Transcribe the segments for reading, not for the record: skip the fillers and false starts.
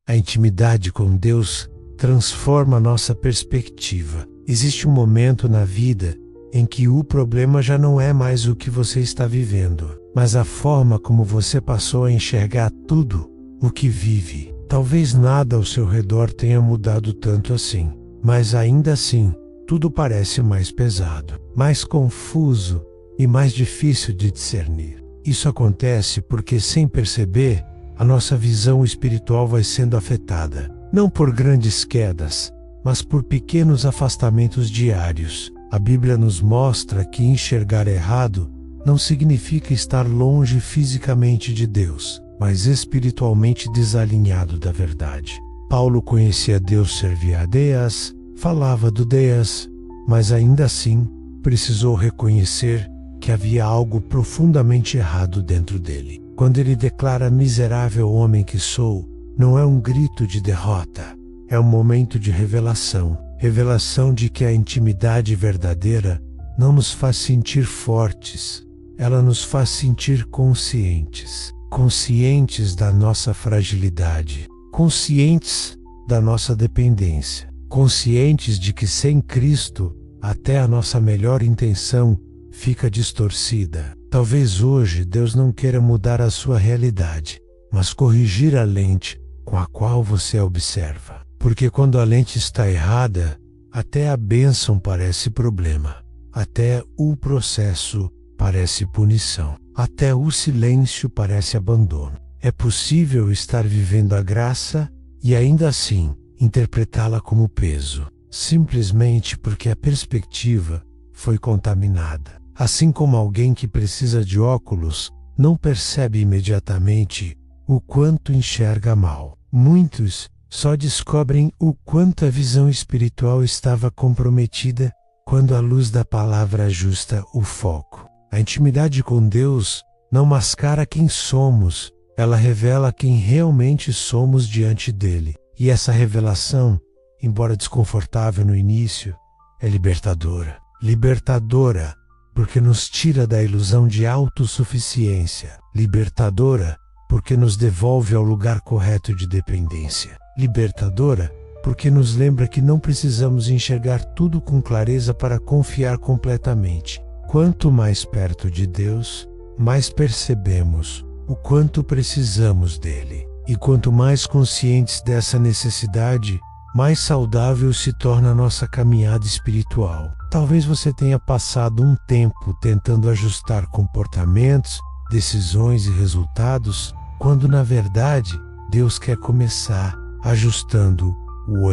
A intimidade com Deus transforma nossa perspectiva. Existe um momento na vida em que o problema já não é mais o que você está vivendo, mas a forma como você passou a enxergar tudo o que vive. Talvez nada ao seu redor tenha mudado tanto assim, mas ainda assim, tudo parece mais pesado, mais confuso e mais difícil de discernir. Isso acontece porque, sem perceber, a nossa visão espiritual vai sendo afetada, não por grandes quedas, mas por pequenos afastamentos diários. A Bíblia nos mostra que enxergar errado não significa estar longe fisicamente de Deus, mas espiritualmente desalinhado da verdade. Paulo conhecia Deus, servia a Deus, falava do Deus, mas ainda assim precisou reconhecer que havia algo profundamente errado dentro dele. Quando ele declara miserável homem que sou, não é um grito de derrota, é um momento de revelação. Revelação de que a intimidade verdadeira não nos faz sentir fortes, ela nos faz sentir conscientes. Conscientes da nossa fragilidade, conscientes da nossa dependência, conscientes de que sem Cristo, até a nossa melhor intenção fica distorcida. Talvez hoje Deus não queira mudar a sua realidade, mas corrigir a lente com a qual você a observa. Porque quando a lente está errada, até a bênção parece problema, até o processo parece punição, até o silêncio parece abandono. É possível estar vivendo a graça e ainda assim interpretá-la como peso, simplesmente porque a perspectiva foi contaminada. Assim como alguém que precisa de óculos não percebe imediatamente o quanto enxerga mal. Muitos só descobrem o quanto a visão espiritual estava comprometida quando a luz da palavra ajusta o foco. A intimidade com Deus não mascara quem somos, ela revela quem realmente somos diante dele. E essa revelação, embora desconfortável no início, é libertadora. Libertadora porque nos tira da ilusão de autossuficiência. Libertadora porque nos devolve ao lugar correto de dependência. Libertadora porque nos lembra que não precisamos enxergar tudo com clareza para confiar completamente. Quanto mais perto de Deus, mais percebemos o quanto precisamos dele. E quanto mais conscientes dessa necessidade, mais saudável se torna a nossa caminhada espiritual. Talvez você tenha passado um tempo tentando ajustar comportamentos, decisões e resultados, quando na verdade Deus quer começar ajustando o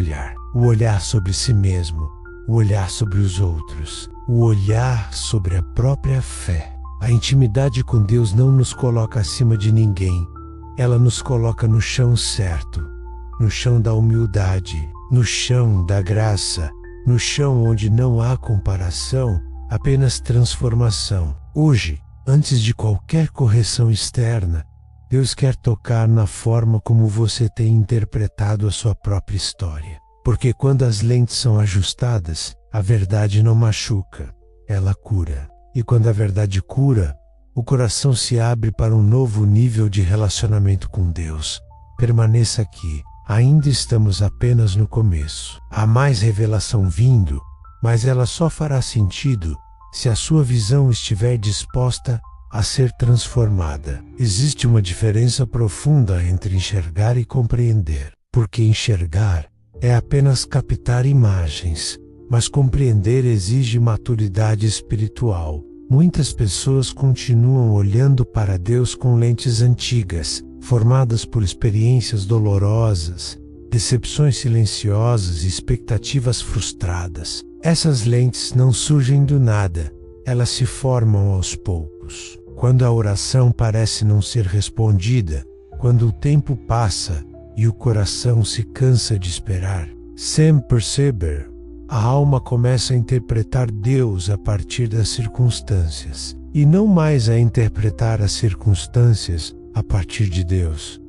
olhar sobre si mesmo, o olhar sobre os outros, o olhar sobre a própria fé. A intimidade com Deus não nos coloca acima de ninguém, ela nos coloca no chão certo, no chão da humildade, no chão da graça, no chão onde não há comparação, apenas transformação. Hoje, antes de qualquer correção externa, Deus quer tocar na forma como você tem interpretado a sua própria história. Porque quando as lentes são ajustadas, a verdade não machuca, ela cura. E quando a verdade cura, o coração se abre para um novo nível de relacionamento com Deus. Permaneça aqui, ainda estamos apenas no começo. Há mais revelação vindo, mas ela só fará sentido se a sua visão estiver disposta a ser transformada. Existe uma diferença profunda entre enxergar e compreender, porque enxergar é apenas captar imagens, mas compreender exige maturidade espiritual. Muitas pessoas continuam olhando para Deus com lentes antigas, formadas por experiências dolorosas, decepções silenciosas e expectativas frustradas. Essas lentes não surgem do nada, elas se formam aos poucos. Quando a oração parece não ser respondida, quando o tempo passa e o coração se cansa de esperar, sem perceber, a alma começa a interpretar Deus a partir das circunstâncias, e não mais a interpretar as circunstâncias a partir de Deus.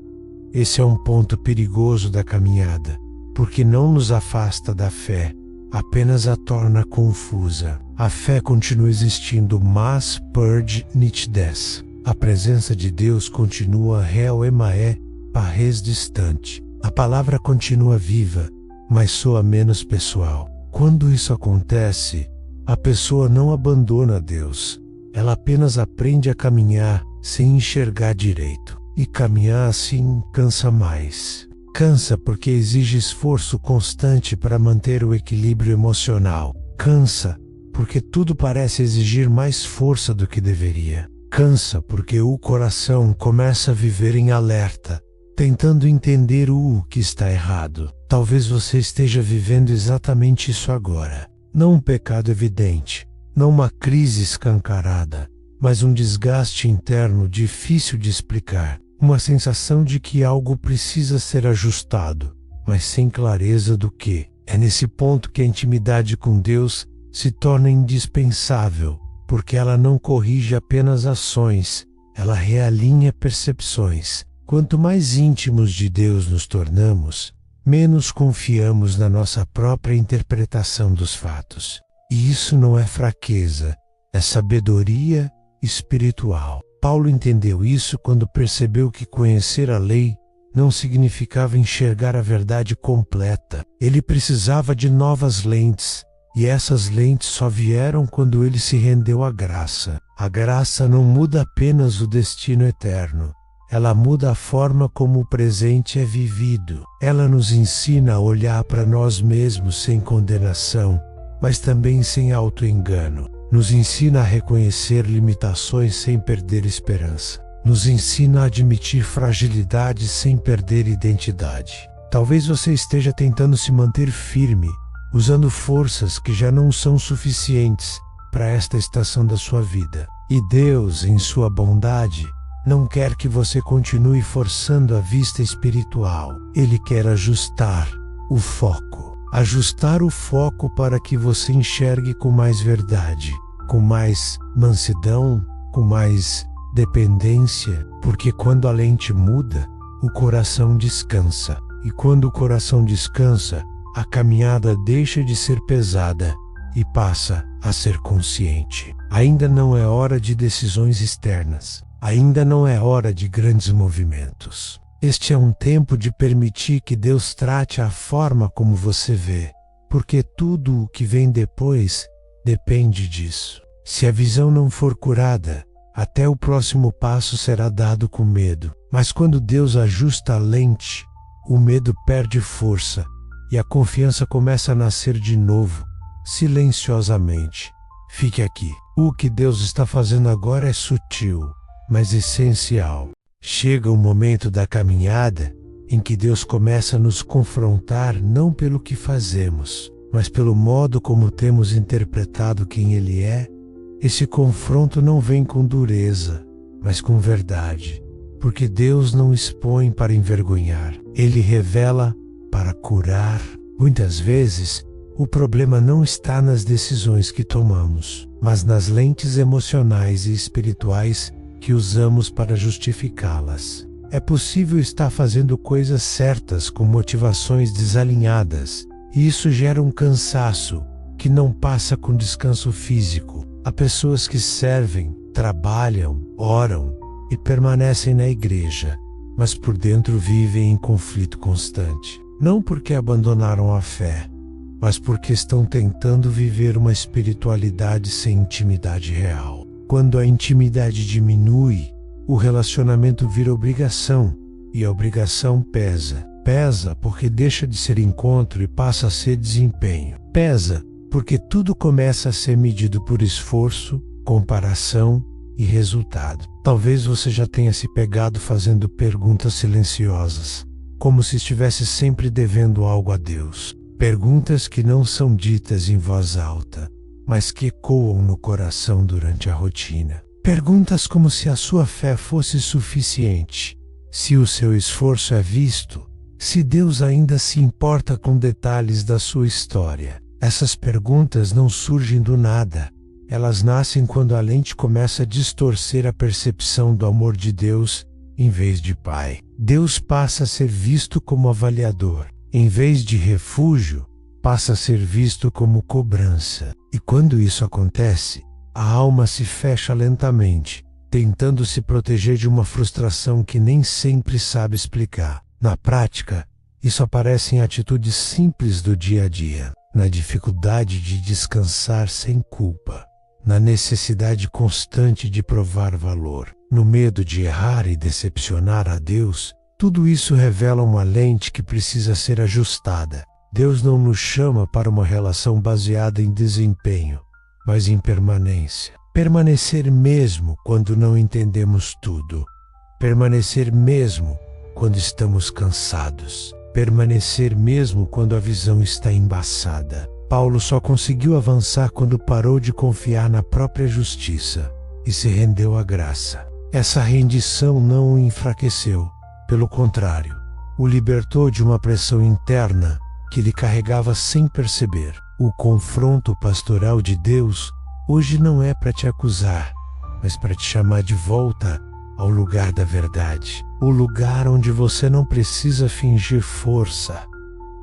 Esse é um ponto perigoso da caminhada, porque não nos afasta da fé, apenas a torna confusa. A fé continua existindo, mas perde nitidez. A presença de Deus continua real emaé, parres distante. A palavra continua viva, mas soa menos pessoal. Quando isso acontece, a pessoa não abandona Deus. Ela apenas aprende a caminhar sem enxergar direito. E caminhar assim cansa mais. Cansa porque exige esforço constante para manter o equilíbrio emocional. Cansa porque tudo parece exigir mais força do que deveria. Cansa porque o coração começa a viver em alerta, tentando entender o que está errado. Talvez você esteja vivendo exatamente isso agora. Não um pecado evidente, não uma crise escancarada, mas um desgaste interno difícil de explicar. Uma sensação de que algo precisa ser ajustado, mas sem clareza do que. É nesse ponto que a intimidade com Deus se torna indispensável, porque ela não corrige apenas ações, ela realinha percepções. Quanto mais íntimos de Deus nos tornamos, menos confiamos na nossa própria interpretação dos fatos. E isso não é fraqueza, é sabedoria espiritual. Paulo entendeu isso quando percebeu que conhecer a lei não significava enxergar a verdade completa. Ele precisava de novas lentes, e essas lentes só vieram quando ele se rendeu à graça. A graça não muda apenas o destino eterno, ela muda a forma como o presente é vivido. Ela nos ensina a olhar para nós mesmos sem condenação, mas também sem auto-engano. Nos ensina a reconhecer limitações sem perder esperança. Nos ensina a admitir fragilidades sem perder identidade. Talvez você esteja tentando se manter firme, usando forças que já não são suficientes para esta estação da sua vida. E Deus, em sua bondade, não quer que você continue forçando a vista espiritual. Ele quer ajustar o foco. Ajustar o foco para que você enxergue com mais verdade, com mais mansidão, com mais dependência, porque quando a lente muda, o coração descansa. E quando o coração descansa, a caminhada deixa de ser pesada e passa a ser consciente. Ainda não é hora de decisões externas. Ainda não é hora de grandes movimentos. Este é um tempo de permitir que Deus trate a forma como você vê, porque tudo o que vem depois depende disso. Se a visão não for curada, até o próximo passo será dado com medo. Mas quando Deus ajusta a lente, o medo perde força e a confiança começa a nascer de novo, silenciosamente. Fique aqui. O que Deus está fazendo agora é sutil, mas essencial. Chega o momento da caminhada em que Deus começa a nos confrontar não pelo que fazemos, mas pelo modo como temos interpretado quem Ele é. Esse confronto não vem com dureza, mas com verdade, porque Deus não expõe para envergonhar, Ele revela para curar. Muitas vezes, o problema não está nas decisões que tomamos, mas nas lentes emocionais e espirituais que usamos para justificá-las. É possível estar fazendo coisas certas com motivações desalinhadas, e isso gera um cansaço que não passa com descanso físico. Há pessoas que servem, trabalham, oram e permanecem na igreja, mas por dentro vivem em conflito constante. Não porque abandonaram a fé, mas porque estão tentando viver uma espiritualidade sem intimidade real. Quando a intimidade diminui, o relacionamento vira obrigação, e a obrigação pesa. Pesa porque deixa de ser encontro e passa a ser desempenho. Pesa porque tudo começa a ser medido por esforço, comparação e resultado. Talvez você já tenha se pegado fazendo perguntas silenciosas, como se estivesse sempre devendo algo a Deus. Perguntas que não são ditas em voz alta, mas que ecoam no coração durante a rotina. Perguntas como se a sua fé fosse suficiente, se o seu esforço é visto, se Deus ainda se importa com detalhes da sua história. Essas perguntas não surgem do nada. Elas nascem quando a lente começa a distorcer a percepção do amor de Deus em vez de Pai. Deus passa a ser visto como avaliador. Em vez de refúgio, passa a ser visto como cobrança. E quando isso acontece, a alma se fecha lentamente, tentando se proteger de uma frustração que nem sempre sabe explicar. Na prática, Isso aparece em atitudes simples do dia a dia, na dificuldade de descansar sem culpa, na necessidade constante de provar valor, no medo de errar e decepcionar a Deus. Tudo isso revela uma lente que precisa ser ajustada. Deus não nos chama para uma relação baseada em desempenho, mas em permanência. Permanecer mesmo quando não entendemos tudo. Permanecer mesmo quando estamos cansados. Permanecer mesmo quando a visão está embaçada. Paulo só conseguiu avançar quando parou de confiar na própria justiça e se rendeu à graça. Essa rendição não o enfraqueceu, pelo contrário, o libertou de uma pressão interna que ele carregava sem perceber. O confronto pastoral de Deus hoje não é para te acusar, mas para te chamar de volta ao lugar da verdade. O lugar onde você não precisa fingir força.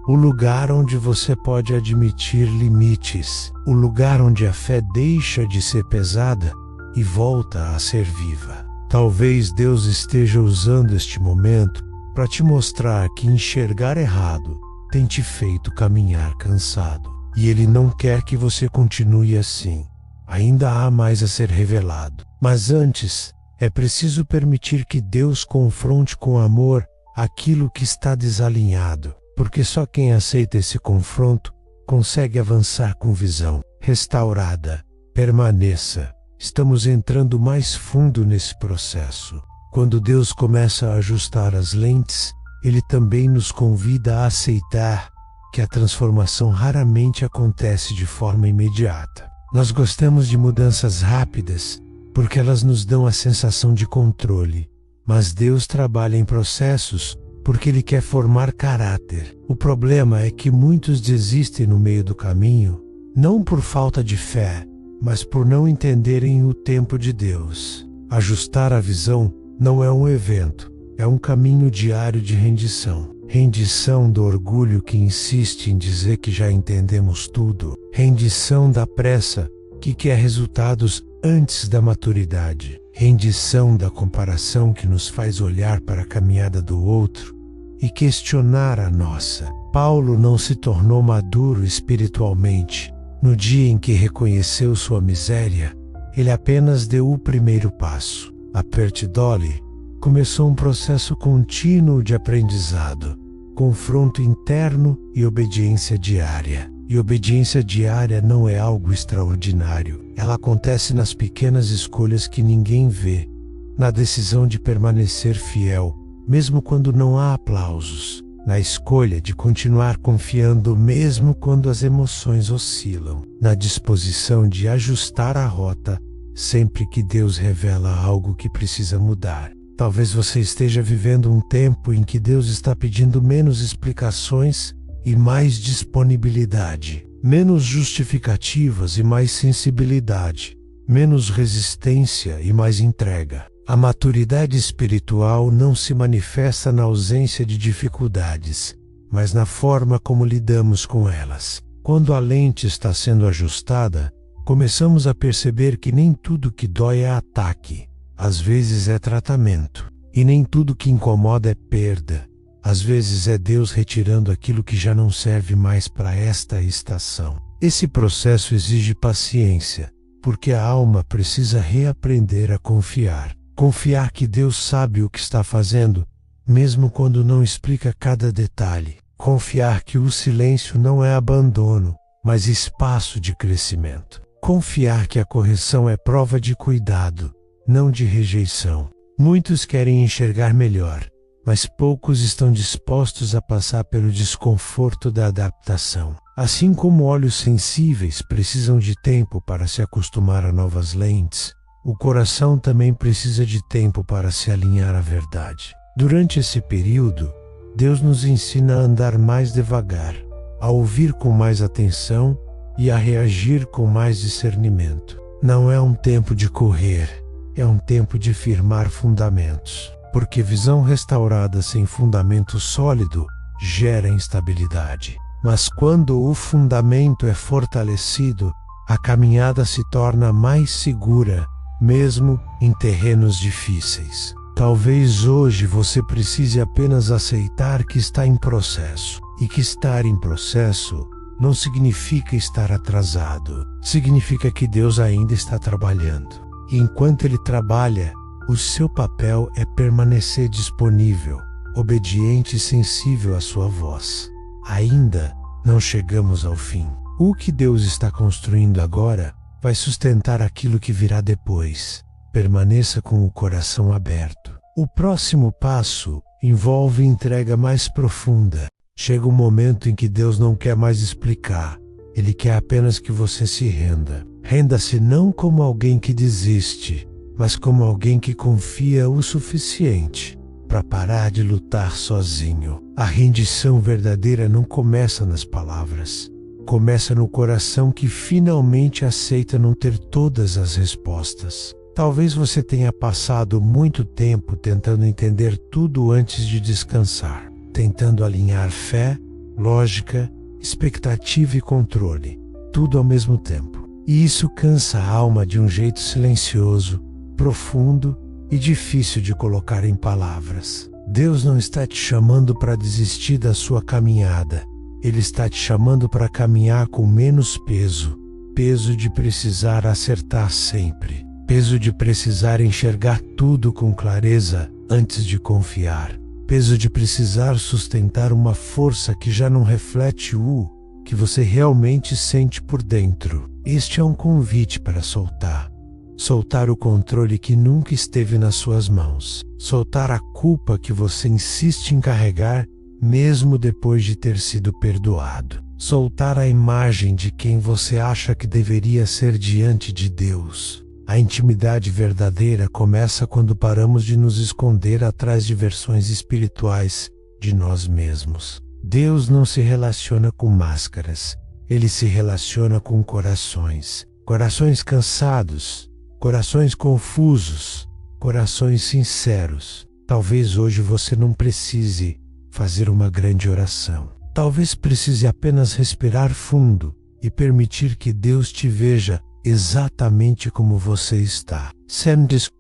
O lugar onde você pode admitir limites. O lugar onde a fé deixa de ser pesada e volta a ser viva. Talvez Deus esteja usando este momento para te mostrar que enxergar errado tem te feito caminhar cansado. E Ele não quer que você continue assim. Ainda há mais a ser revelado. Mas antes, é preciso permitir que Deus confronte com amor aquilo que está desalinhado, porque só quem aceita esse confronto consegue avançar com visão restaurada. Permaneça. Estamos entrando mais fundo nesse processo. Quando Deus começa a ajustar as lentes, Ele também nos convida a aceitar que a transformação raramente acontece de forma imediata. Nós gostamos de mudanças rápidas porque elas nos dão a sensação de controle, mas Deus trabalha em processos porque Ele quer formar caráter. O problema é que muitos desistem no meio do caminho, não por falta de fé, mas por não entenderem o tempo de Deus. Ajustar a visão não é um evento, é um caminho diário de rendição. Rendição do orgulho que insiste em dizer que já entendemos tudo. Rendição da pressa que quer resultados antes da maturidade. Rendição da comparação que nos faz olhar para a caminhada do outro e questionar a nossa. Paulo não se tornou maduro espiritualmente no dia em que reconheceu sua miséria. Ele apenas deu o primeiro passo. A Pertidole começou um processo contínuo de aprendizado, confronto interno e obediência diária. E obediência diária não é algo extraordinário. Ela acontece nas pequenas escolhas que ninguém vê, na decisão de permanecer fiel, mesmo quando não há aplausos, na escolha de continuar confiando mesmo quando as emoções oscilam, na disposição de ajustar a rota sempre que Deus revela algo que precisa mudar. Talvez você esteja vivendo um tempo em que Deus está pedindo menos explicações e mais disponibilidade, menos justificativas e mais sensibilidade, menos resistência e mais entrega. A maturidade espiritual não se manifesta na ausência de dificuldades, mas na forma como lidamos com elas. Quando a lente está sendo ajustada, começamos a perceber que nem tudo que dói é ataque. Às vezes é tratamento. E nem tudo que incomoda é perda. Às vezes é Deus retirando aquilo que já não serve mais para esta estação. Esse processo exige paciência, porque a alma precisa reaprender a confiar. Confiar que Deus sabe o que está fazendo, mesmo quando não explica cada detalhe. Confiar que o silêncio não é abandono, mas espaço de crescimento. Confiar que a correção é prova de cuidado, não de rejeição. Muitos querem enxergar melhor, mas poucos estão dispostos a passar pelo desconforto da adaptação. Assim como olhos sensíveis precisam de tempo para se acostumar a novas lentes, o coração também precisa de tempo para se alinhar à verdade. Durante esse período, Deus nos ensina a andar mais devagar, a ouvir com mais atenção e a reagir com mais discernimento. Não é um tempo de correr, é um tempo de firmar fundamentos, porque visão restaurada sem fundamento sólido gera instabilidade. Mas quando o fundamento é fortalecido, a caminhada se torna mais segura, mesmo em terrenos difíceis. Talvez hoje você precise apenas aceitar que está em processo, e que estar em processo não significa estar atrasado, significa que Deus ainda está trabalhando. E enquanto Ele trabalha, o seu papel é permanecer disponível, obediente e sensível à sua voz. Ainda não chegamos ao fim. O que Deus está construindo agora vai sustentar aquilo que virá depois. Permaneça com o coração aberto. O próximo passo envolve entrega mais profunda. Chega um momento em que Deus não quer mais explicar. Ele quer apenas que você se renda. Renda-se não como alguém que desiste, mas como alguém que confia o suficiente para parar de lutar sozinho. A rendição verdadeira não começa nas palavras. Começa no coração que finalmente aceita não ter todas as respostas. Talvez você tenha passado muito tempo tentando entender tudo antes de descansar, tentando alinhar fé, lógica, expectativa e controle, tudo ao mesmo tempo. E isso cansa a alma de um jeito silencioso, profundo e difícil de colocar em palavras. Deus não está te chamando para desistir da sua caminhada. Ele está te chamando para caminhar com menos peso, peso de precisar acertar sempre. Peso de precisar enxergar tudo com clareza antes de confiar. Peso de precisar sustentar uma força que já não reflete o que você realmente sente por dentro. Este é um convite para soltar. Soltar o controle que nunca esteve nas suas mãos. Soltar a culpa que você insiste em carregar, mesmo depois de ter sido perdoado. Soltar a imagem de quem você acha que deveria ser diante de Deus. A intimidade verdadeira começa quando paramos de nos esconder atrás de versões espirituais de nós mesmos. Deus não se relaciona com máscaras, Ele se relaciona com corações. Corações cansados, corações confusos, corações sinceros. Talvez hoje você não precise fazer uma grande oração. Talvez precise apenas respirar fundo e permitir que Deus te veja exatamente como você está,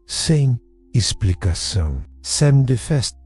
sem explicação.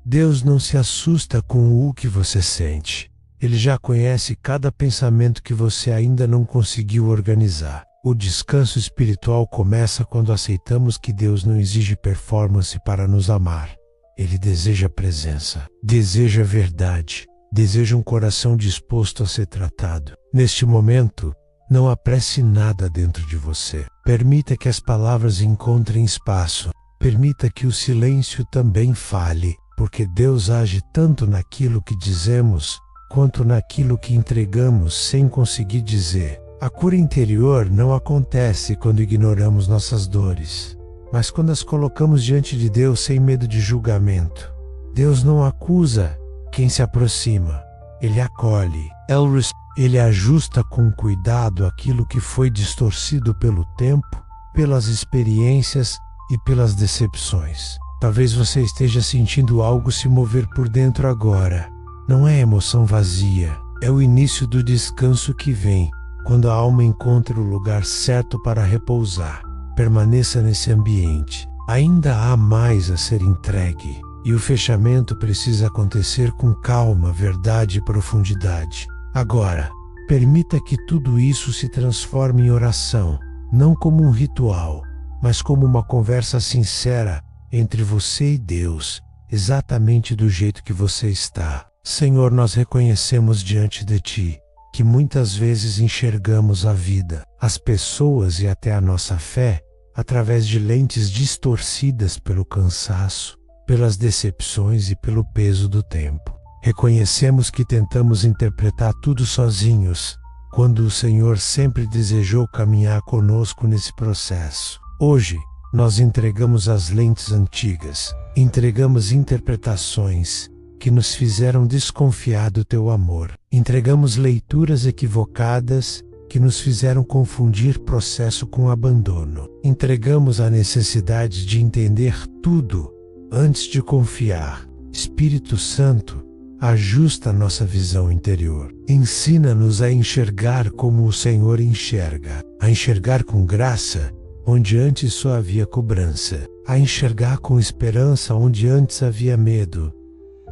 Deus não se assusta com o que você sente. Ele já conhece cada pensamento que você ainda não conseguiu organizar. O descanso espiritual começa quando aceitamos que Deus não exige performance para nos amar. Ele deseja presença, deseja verdade, deseja um coração disposto a ser tratado. Neste momento, não apresse nada dentro de você. Permita que as palavras encontrem espaço. Permita que o silêncio também fale, porque Deus age tanto naquilo que dizemos, quanto naquilo que entregamos sem conseguir dizer. A cura interior não acontece quando ignoramos nossas dores, mas quando as colocamos diante de Deus sem medo de julgamento. Deus não acusa quem se aproxima, Ele acolhe. Ele ajusta com cuidado aquilo que foi distorcido pelo tempo, pelas experiências e pelas decepções. Talvez você esteja sentindo algo se mover por dentro agora. Não é emoção vazia, é o início do descanso que vem, quando a alma encontra o lugar certo para repousar. Permaneça nesse ambiente. Ainda há mais a ser entregue, e o fechamento precisa acontecer com calma, verdade e profundidade. Agora, permita que tudo isso se transforme em oração, não como um ritual, mas como uma conversa sincera entre você e Deus, exatamente do jeito que você está. Senhor, nós reconhecemos diante de Ti que muitas vezes enxergamos a vida, as pessoas e até a nossa fé através de lentes distorcidas pelo cansaço, pelas decepções e pelo peso do tempo. Reconhecemos que tentamos interpretar tudo sozinhos, quando o Senhor sempre desejou caminhar conosco nesse processo. Hoje, nós entregamos as lentes antigas, entregamos interpretações que nos fizeram desconfiar do Teu amor. Entregamos leituras equivocadas que nos fizeram confundir processo com abandono. Entregamos a necessidade de entender tudo antes de confiar. Espírito Santo, ajusta nossa visão interior. Ensina-nos a enxergar como o Senhor enxerga, a enxergar com graça onde antes só havia cobrança. a enxergar com esperança onde antes havia medo,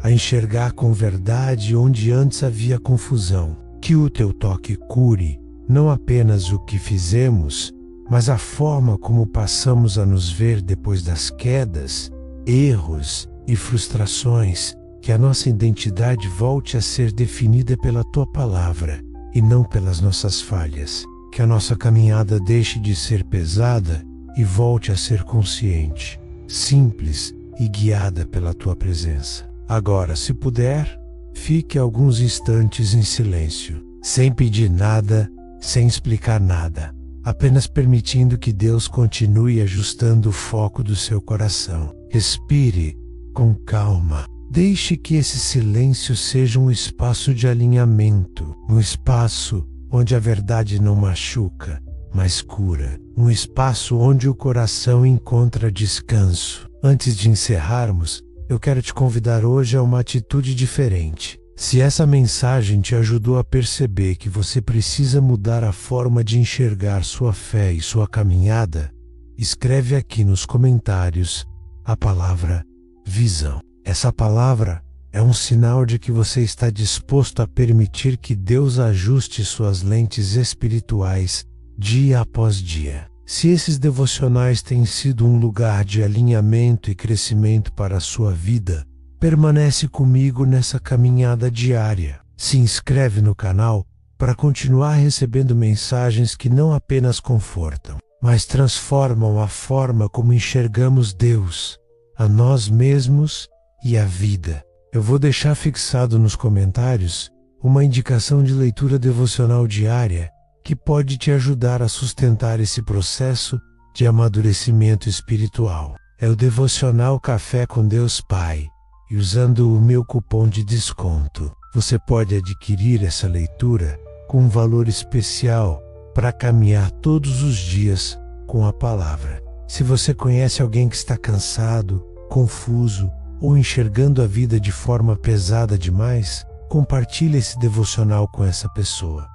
a enxergar com verdade onde antes havia confusão. Que o teu toque cure não apenas o que fizemos, mas a forma como passamos a nos ver depois das quedas, erros e frustrações. Que a nossa identidade volte a ser definida pela tua palavra e não pelas nossas falhas. Que a nossa caminhada deixe de ser pesada e volte a ser consciente, simples e guiada pela tua presença. Agora, se puder, fique alguns instantes em silêncio, sem pedir nada, sem explicar nada, apenas permitindo que Deus continue ajustando o foco do seu coração. Respire com calma. Deixe que esse silêncio seja um espaço de alinhamento, um espaço onde a verdade não machuca, mas cura, um espaço onde o coração encontra descanso. Antes de encerrarmos, eu quero te convidar hoje a uma atitude diferente. Se essa mensagem te ajudou a perceber que você precisa mudar a forma de enxergar sua fé e sua caminhada, escreve aqui nos comentários a palavra visão. Essa palavra é um sinal de que você está disposto a permitir que Deus ajuste suas lentes espirituais dia após dia. Se esses devocionais têm sido um lugar de alinhamento e crescimento para a sua vida, permanece comigo nessa caminhada diária. Se inscreve no canal para continuar recebendo mensagens que não apenas confortam, mas transformam a forma como enxergamos Deus, a nós mesmos e a vida. Eu vou deixar fixado nos comentários uma indicação de leitura devocional diária que pode te ajudar a sustentar esse processo de amadurecimento espiritual. É o devocional Café com Deus Pai, e usando o meu cupom de desconto, você pode adquirir essa leitura com um valor especial para caminhar todos os dias com a palavra. Se você conhece alguém que está cansado, confuso ou enxergando a vida de forma pesada demais, compartilhe esse devocional com essa pessoa.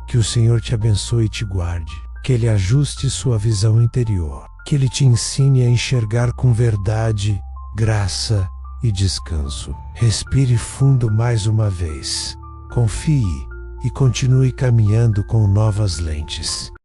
Que o Senhor te abençoe e te guarde. Que Ele ajuste sua visão interior. Que Ele te ensine a enxergar com verdade, graça e descanso. Respire fundo mais uma vez. Confie e continue caminhando com novas lentes.